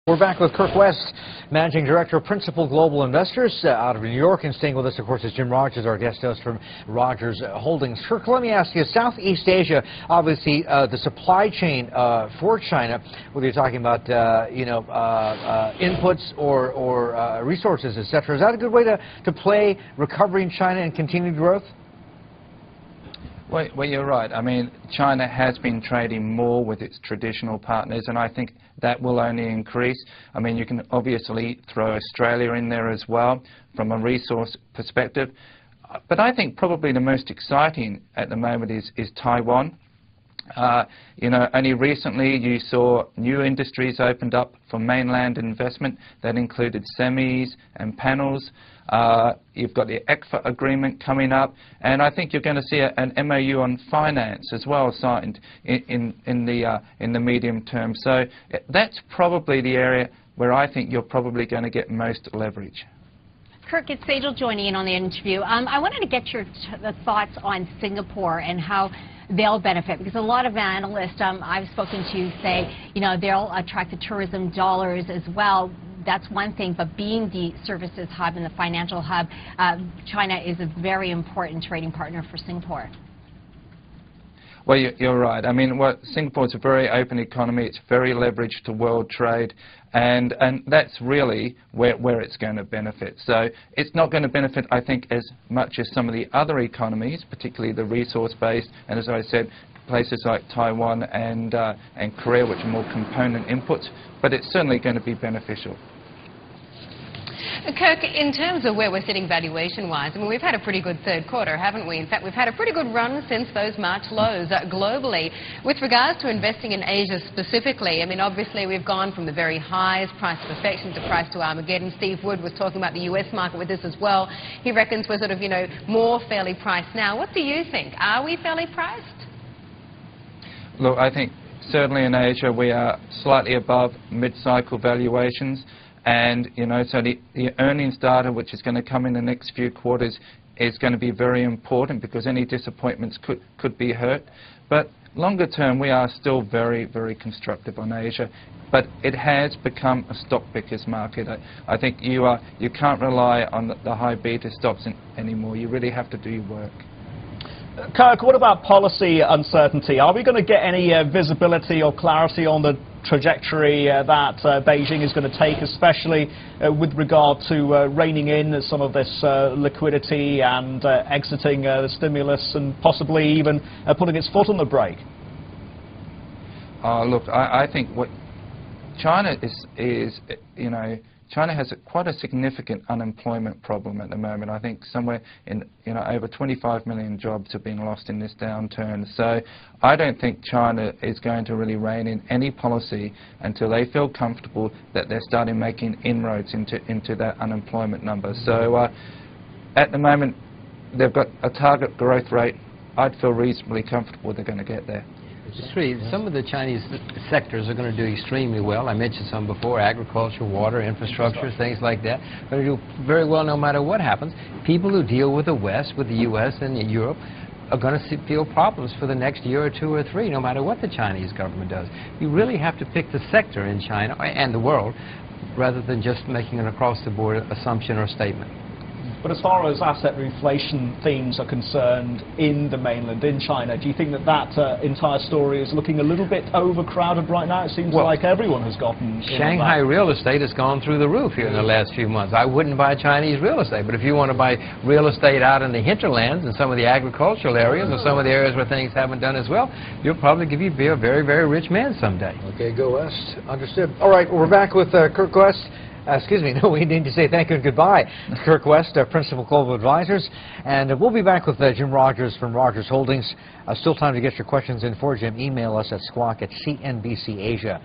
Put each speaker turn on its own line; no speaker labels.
We're back with Kirk West, Managing Director of Principal Global Investors out of New York. And staying with us, of course, is Jim Rogers, our guest host from Rogers Holdings. Kirk, let me ask you, Southeast Asia, obviously the supply chain for China, whether you're talking about, inputs or resources, et cetera, is that a good way to play recovery in China and continued growth?
Well, you're right. I mean, China has been trading more with its traditional partners, and I think that will only increase. I mean, you can obviously throw Australia in there as well from a resource perspective. But I think probably the most exciting at the moment is Taiwan. Only recently you saw new industries opened up for mainland investment that included semis and panels. You've got the ECFA agreement coming up, and I think you're going to see an MOU on finance as well signed in the medium term. So that's probably the area where I think you're probably going to get most leverage.
Kirk, it's Sejal joining in on the interview. I wanted to get your thoughts on Singapore and how they'll benefit, because a lot of analysts I've spoken to say, they'll attract the tourism dollars as well. That's one thing, but being the services hub and the financial hub, China is a very important trading partner for Singapore.
Well, you're right. I mean, Singapore is a very open economy. It's very leveraged to world trade, and that's really where it's going to benefit. So it's not going to benefit, I think, as much as some of the other economies, particularly the resource-based, and as I said, places like Taiwan and Korea, which are more component inputs, but it's certainly going to be beneficial.
Kirk, in terms of where we're sitting valuation-wise, I mean, we've had a pretty good third quarter, haven't we? In fact, we've had a pretty good run since those March lows globally. With regards to investing in Asia specifically, I mean, obviously we've gone from the very highs, price to perfection, to price to Armageddon. Steve Wood was talking about the U.S. market with this as well. He reckons we're sort of, more fairly priced now. What do you think? Are we fairly priced?
Look, I think certainly in Asia we are slightly above mid-cycle valuations. And, so the earnings data, which is going to come in the next few quarters, is going to be very important, because any disappointments could be hurt. But longer term, we are still very, very constructive on Asia. But it has become a stock picker's market. I think you can't rely on the high beta stocks anymore. You really have to do your work.
Kirk, what about policy uncertainty? Are we going to get any visibility or clarity on the trajectory that Beijing is going to take, especially with regard to reining in some of this liquidity and exiting the stimulus and possibly even putting its foot on the brake?
Look, I think what China is China has quite a significant unemployment problem at the moment. I think somewhere in, over 25 million jobs have been lost in this downturn. So I don't think China is going to really rein in any policy until they feel comfortable that they're starting making inroads into that unemployment number. So at the moment, they've got a target growth rate. I'd feel reasonably comfortable they're going to get there.
Some of the Chinese sectors are going to do extremely well. I mentioned some before: agriculture, water, infrastructure, things like that. They're going to do very well no matter what happens. People who deal with the West, with the U.S. and Europe, are going to feel problems for the next year or two or three, no matter what the Chinese government does. You really have to pick the sector in China and the world, rather than just making an across-the-board assumption or statement.
But as far as asset inflation themes are concerned in the mainland, in China, do you think that entire story is looking a little bit overcrowded right now? It seems like everyone has gotten...
Shanghai real estate has gone through the roof here in the last few months. I wouldn't buy Chinese real estate, but if you want to buy real estate out in the hinterlands and some of the agricultural areas or some of the areas where things haven't done as well, you'll probably be a very, very rich man someday.
Okay, go West. Understood. All right, we're back with Kirk West. Excuse me, no, we need to say thank you and goodbye to Kirk West, Principal Global Advisors. And we'll be back with Jim Rogers from Rogers Holdings. Still time to get your questions in for Jim. Email us at squawk@cnbcasia.com.